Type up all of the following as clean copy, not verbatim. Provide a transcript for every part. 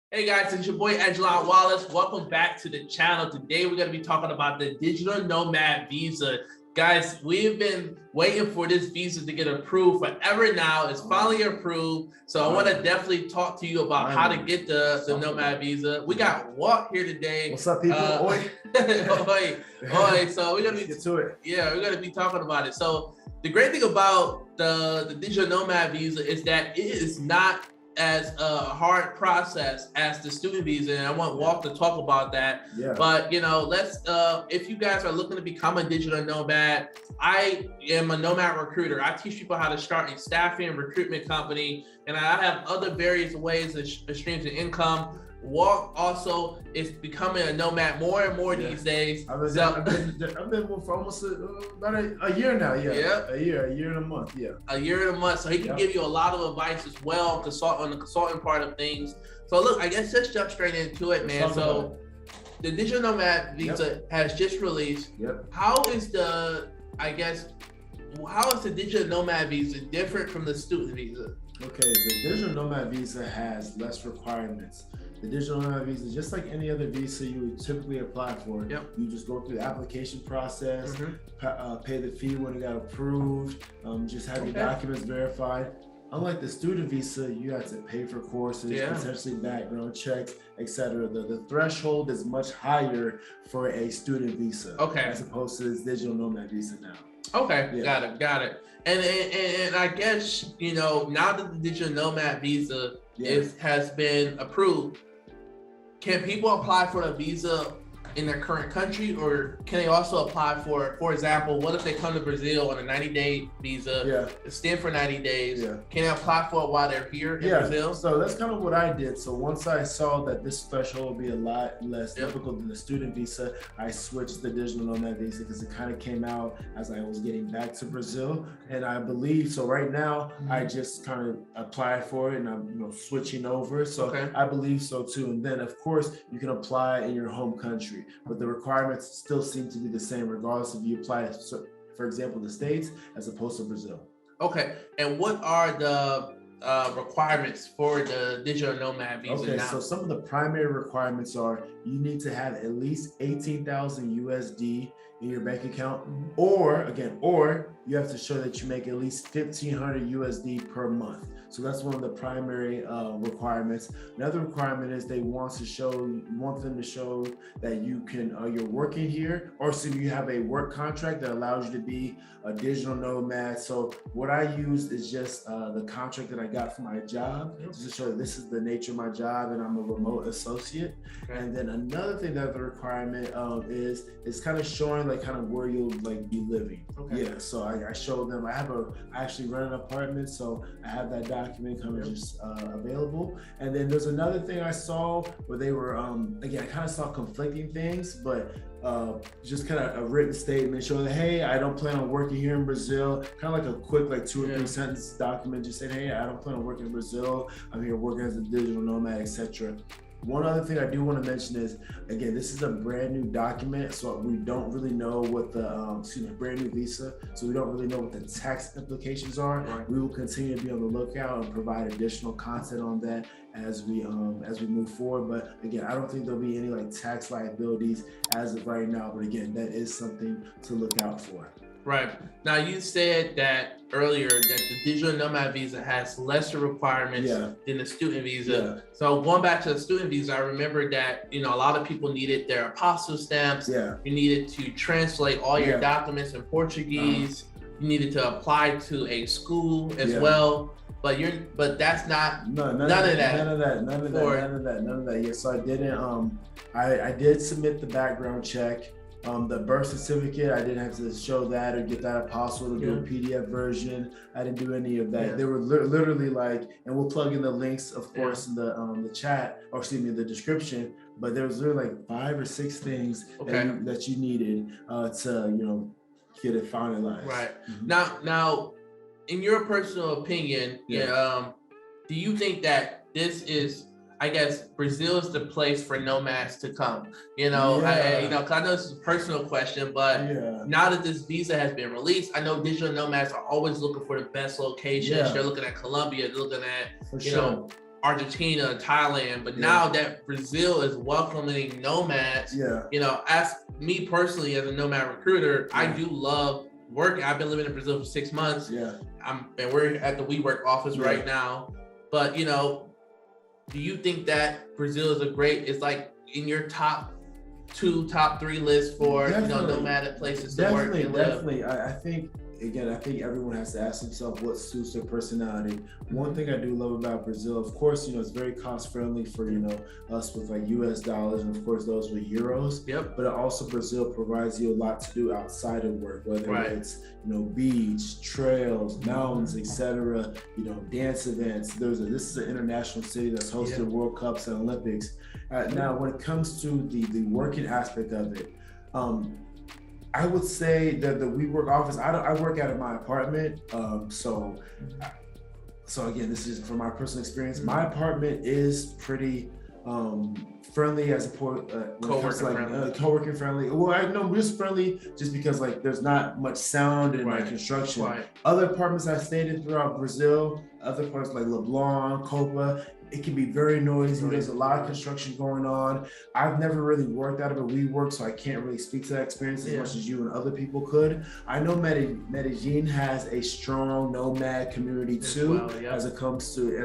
Hey guys, it's your boy aijalonwallace. Welcome back to the channel. Today we're going to be talking about the digital nomad visa. Guys, we've been waiting for this visa to get approved forever now. It's finally approved. So I want to definitely talk to you about how to get the nomad visa. We got Walt here today. What's up, people? Oi. So we're going to get to it. Yeah, we're going to be talking about it. So the great thing about the digital nomad visa is that it is not as a hard process as the student visa, and I want Walt to talk about that. Yeah. But let's if you guys are looking to become a digital nomad, I am a nomad recruiter. I teach people how to start a staffing and recruitment company, and I have other various ways of streams of income. Walt also is becoming a nomad more and more these days. I've been for almost about a year now. A year and a month. A year and a month. So he can give you a lot of advice as well, on the consulting part of things. So look, I guess let's jump straight into it, man. So the digital nomad visa has just released. How is the digital nomad visa different from the student visa? Okay, the digital nomad visa has less requirements. The digital nomad visa, just like any other visa you would typically apply for, you just go through the application process, pay the fee when it got approved, just have your documents verified. Unlike the student visa, you have to pay for courses, potentially background checks, etc. The threshold is much higher for a student visa as opposed to this digital nomad visa now. Okay, got it. And I guess, now that the digital nomad visa has been approved, can people apply for the visa in their current country, or can they also apply for example, what if they come to Brazil on a 90-day visa, stay for 90 days? Can they apply for it while they're here in Brazil? So that's kind of what I did. So once I saw that this threshold would be a lot less difficult than the student visa, I switched the digital nomad visa because it kind of came out as I was getting back to Brazil. And I believe, so right now, I just kind of applied for it and I'm switching over. So I believe so too. And then of course, you can apply in your home country, but the requirements still seem to be the same regardless if you apply, for example, the States as opposed to Brazil. Okay, and what are the requirements for the digital nomad visa now? So some of the primary requirements are you need to have at least 18,000 USD in your bank account, or you have to show that you make at least 1,500 USD per month. So that's one of the primary requirements. Another requirement is they want them to show that you can you're working here, or so you have a work contract that allows you to be a digital nomad. So what I used is just the contract that I got from my job, just to show that this is the nature of my job and I'm a remote associate. And then another thing that the requirement is kind of showing kind of where you'll be living. So I showed them I actually rent an apartment, so I have that document kind of just available. And then there's another thing I saw where they were again, I kind of saw conflicting things, but just kind of a written statement showing that, hey, I don't plan on working here in Brazil, kind of like a quick 2 or 3 sentence document just saying, hey, I don't plan on working in Brazil, I'm here working as a digital nomad, etc. One other thing I do want to mention is, again, this is a brand new document, so we don't really know what the brand new visa, so we don't really know what the tax implications are. We will continue to be on the lookout and provide additional content on that as we move forward. But again, I don't think there'll be any tax liabilities as of right now. But again, that is something to look out for. Right. Now, you said that earlier that the digital nomad visa has lesser requirements than the student visa. So going back to the student visa, I remember that, a lot of people needed their apostille stamps. You needed to translate all your documents in Portuguese. You needed to apply to a school as well. But that's not none of that. Yeah, so I didn't. I did submit the background check. The birth certificate, I didn't have to show that or get that apostille to do a PDF version. I didn't do any of that. They were literally and we'll plug in the links, of course, in the chat, or excuse me, the description. But there was literally 5 or 6 things that you needed to get it finalized. Right. Now, in your personal opinion, do you think that this is, I guess, Brazil is the place for nomads to come? Cause I know this is a personal question, but now that this visa has been released, I know digital nomads are always looking for the best locations. They're looking at Colombia, they're looking at, Argentina, Thailand, but now that Brazil is welcoming nomads, you know, as me personally as a nomad recruiter, I do love working. I've been living in Brazil for 6 months. And we're at the WeWork office right now. But you know, do you think that Brazil is it's like in your top 2, top 3 list for you know nomadic places to work and live? Definitely. I think everyone has to ask themselves what suits their personality. One thing I do love about Brazil, of course, you know, it's very cost friendly for, you know, us with like US dollars and of course those with euros. But also Brazil provides you a lot to do outside of work, whether it's, you know, beach, trails, mountains, etc. You know, dance events. This is an international city that's hosted World Cups and Olympics. Now, when it comes to the working aspect of it, I would say that the WeWork office, I work out of my apartment. So again, this is from my personal experience. My apartment is pretty friendly as a co-working friendly. Well, I know just friendly just because like there's not much sound in my construction. Other apartments I stayed in throughout Brazil, other parts like Leblon, Copa, it can be very noisy. There's a lot of construction going on. I've never really worked out of a WeWork, so I can't really speak to that experience as much as you and other people could. I know Medellin has a strong nomad community too, as it comes to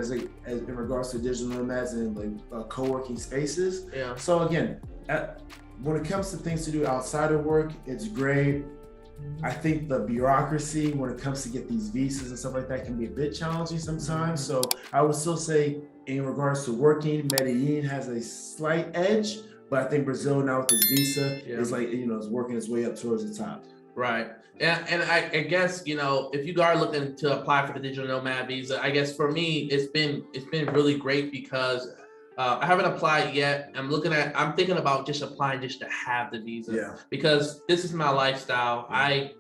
in regards to digital nomads and like co-working spaces. So again, when it comes to things to do outside of work, it's great. I think the bureaucracy when it comes to get these visas and stuff like that can be a bit challenging sometimes. So I would still say in regards to working, Medellin has a slight edge, but I think Brazil now with this visa is like, you know, is working its way up towards the top. And I guess, you know, if you are looking to apply for the digital nomad visa, I guess for me, it's been really great because I haven't applied yet. I'm thinking about just applying just to have the visa because this is my lifestyle. As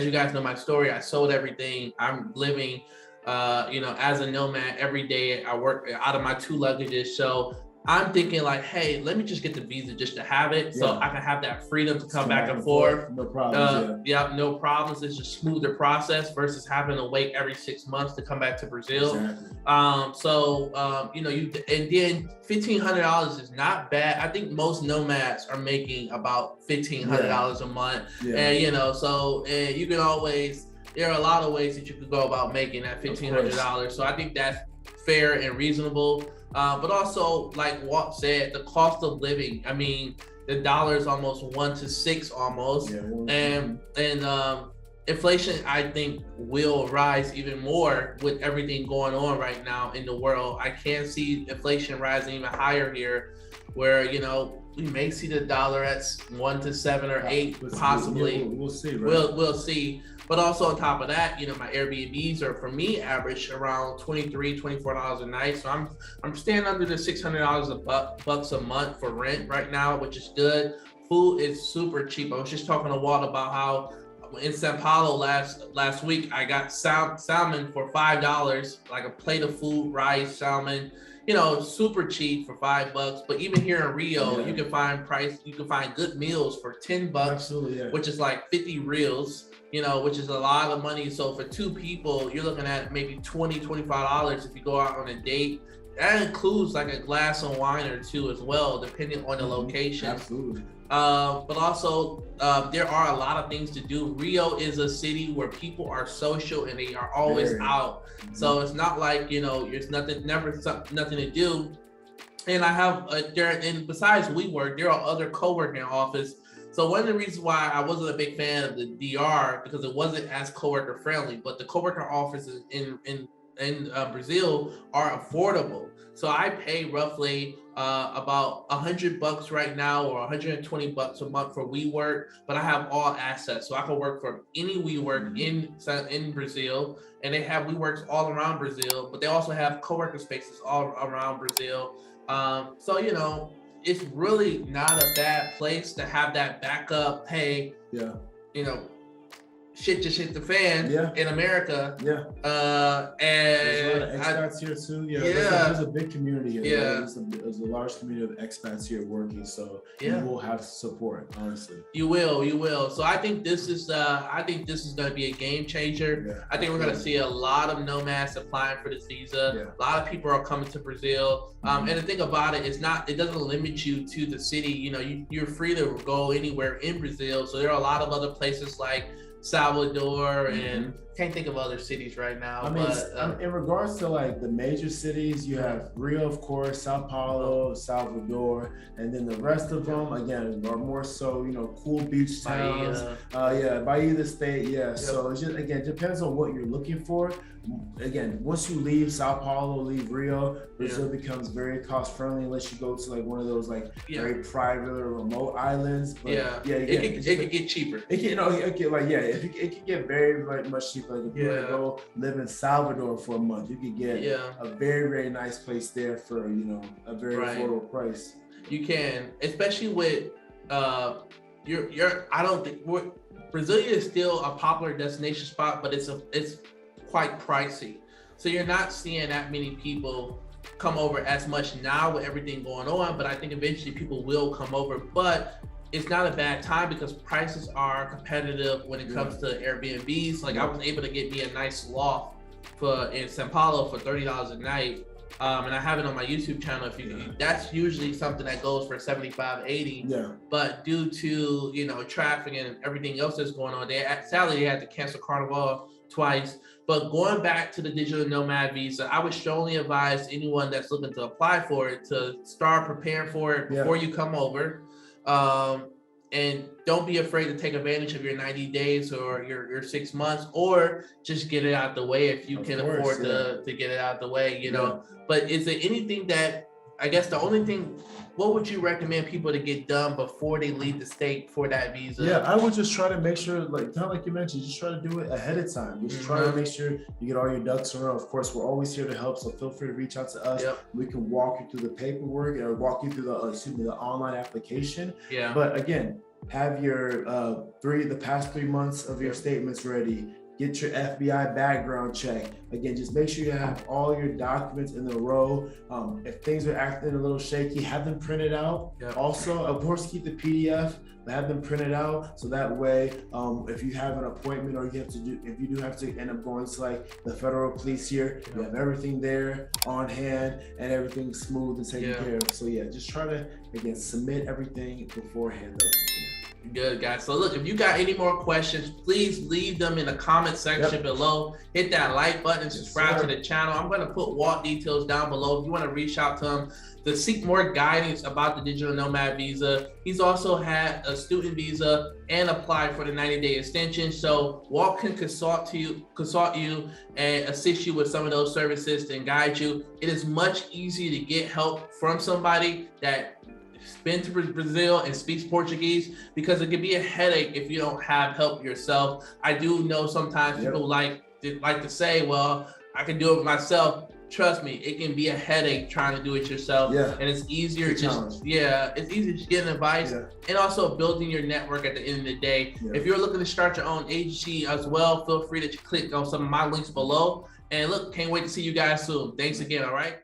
you guys know my story, I sold everything. I'm living, you know, as a nomad every day. I work out of my 2 luggages. So I'm thinking like, hey, let me just get the visa just to have it so I can have that freedom to come back and forth. No problems. No problems. It's a smoother process versus having to wait every 6 months to come back to Brazil. You know, and then $1,500 is not bad. I think most nomads are making about $1,500 a month. And you know, so you can always, there are a lot of ways that you could go about making that $1,500. So I think that's fair and reasonable. But also, like Walt said, the cost of living. I mean, the dollar is almost 1 to 6 almost, and inflation, I think, will rise even more with everything going on right now in the world. I can't see inflation rising even higher here, where you know we may see the dollar at 1 to 7 or 8, possibly. We'll see. We'll see. But also on top of that, you know, my Airbnbs are, for me, average around $23, $24 a night. So I'm staying under the $600 bucks a month for rent right now, which is good. Food is super cheap. I was just talking to Walt about how in Sao Paulo last week, I got salmon for $5, like a plate of food, rice, salmon, you know, super cheap for $5. But even here in Rio, you can find good meals for $10, which is like 50 reals. You know, which is a lot of money. So for 2 people, you're looking at maybe $20, $25 if you go out on a date. That includes like a glass of wine or 2 as well, depending on the location. But also, there are a lot of things to do. Rio is a city where people are social and they are always out. So it's not like, you know, there's nothing to do. And I have and besides WeWork, there are other co-working offices. So one of the reasons why I wasn't a big fan of the DR because it wasn't as coworker friendly, but the coworker offices in Brazil are affordable. So I pay roughly about $100 right now or $120 a month for WeWork, but I have all access. So I can work from any WeWork in Brazil, and they have WeWorks all around Brazil, but they also have coworker spaces all around Brazil. So, you know, it's really not a bad place to have that backup. Hey, you know, shit just hit the fan in America. And there's a lot of expats here too. There's a big community here. There's a large community of expats here working, so you will have support, honestly. You will. So I think this is going to be a game changer. I think we're going to see a lot of nomads applying for this visa. A lot of people are coming to Brazil. And the thing about it is it doesn't limit you to the city. You know, you're free to go anywhere in Brazil. So there are a lot of other places like Salvador and can't think of other cities right now. But in regards to like the major cities, you have Rio, of course, Sao Paulo, Salvador, and then the rest of them again are more so, you know, cool beach towns. Bahia the state. So it's just, again, depends on what you're looking for. Again, once you leave Sao Paulo, leave Rio, Brazil becomes very cost friendly unless you go to like one of those like very private or remote islands. But it could get cheaper. It can get very much cheaper. Like if you were to go live in Salvador for a month, you could get a very, very nice place there for, you know, a very affordable price. You can, especially with I don't think Brasilia is still a popular destination spot, but it's quite pricey. So you're not seeing that many people come over as much now with everything going on, but I think eventually people will come over. But it's not a bad time because prices are competitive when it comes to Airbnbs. Like I was able to get me a nice loft in São Paulo for $30 a night. And I have it on my YouTube channel. That's usually something that goes for $75-$80. But due to, you know, traffic and everything else that's going on, sadly they had to cancel Carnival twice. But going back to the digital nomad visa, I would strongly advise anyone that's looking to apply for it to start preparing for it before you come over. And don't be afraid to take advantage of your 90 days or your 6 months, or just get it out the way if you can afford to get it out the way, you know. But is there anything that, I guess the only thing, what would you recommend people to get done before they leave the state for that visa? I would just try to make sure, like kind of like you mentioned, just try to do it ahead of time. Just try to make sure you get all your ducks in a row. Of course, we're always here to help, so feel free to reach out to us. We can walk you through the paperwork or walk you through the online application. But again, have your the past 3 months of your statements ready. Get your FBI background check. Again, just make sure you have all your documents in a row. If things are acting a little shaky, have them printed out. Also, of course, keep the PDF, but have them printed out so that way, if you have an appointment or if you do have to end up going to like the federal police here, you have everything there on hand and everything's smooth and taken care of. So just try to, again, submit everything beforehand though. Good, guys. So look, if you got any more questions, please leave them in the comment section below. Hit that like button, subscribe to the channel. I'm going to put Walt details down below if you want to reach out to him to seek more guidance about the digital nomad visa. He's also had a student visa and applied for the 90-day extension. So Walt can consult you and assist you with some of those services and guide you. It is much easier to get help from somebody that been to Brazil and speaks Portuguese, because it can be a headache if you don't have help yourself. I do know sometimes people like to say, well, I can do it myself. Trust me, it can be a headache trying to do it yourself. And it's easier it's easier just getting advice and also building your network at the end of the day. If you're looking to start your own agency as well, feel free to click on some of my links below. And look, can't wait to see you guys soon. Thanks again, all right?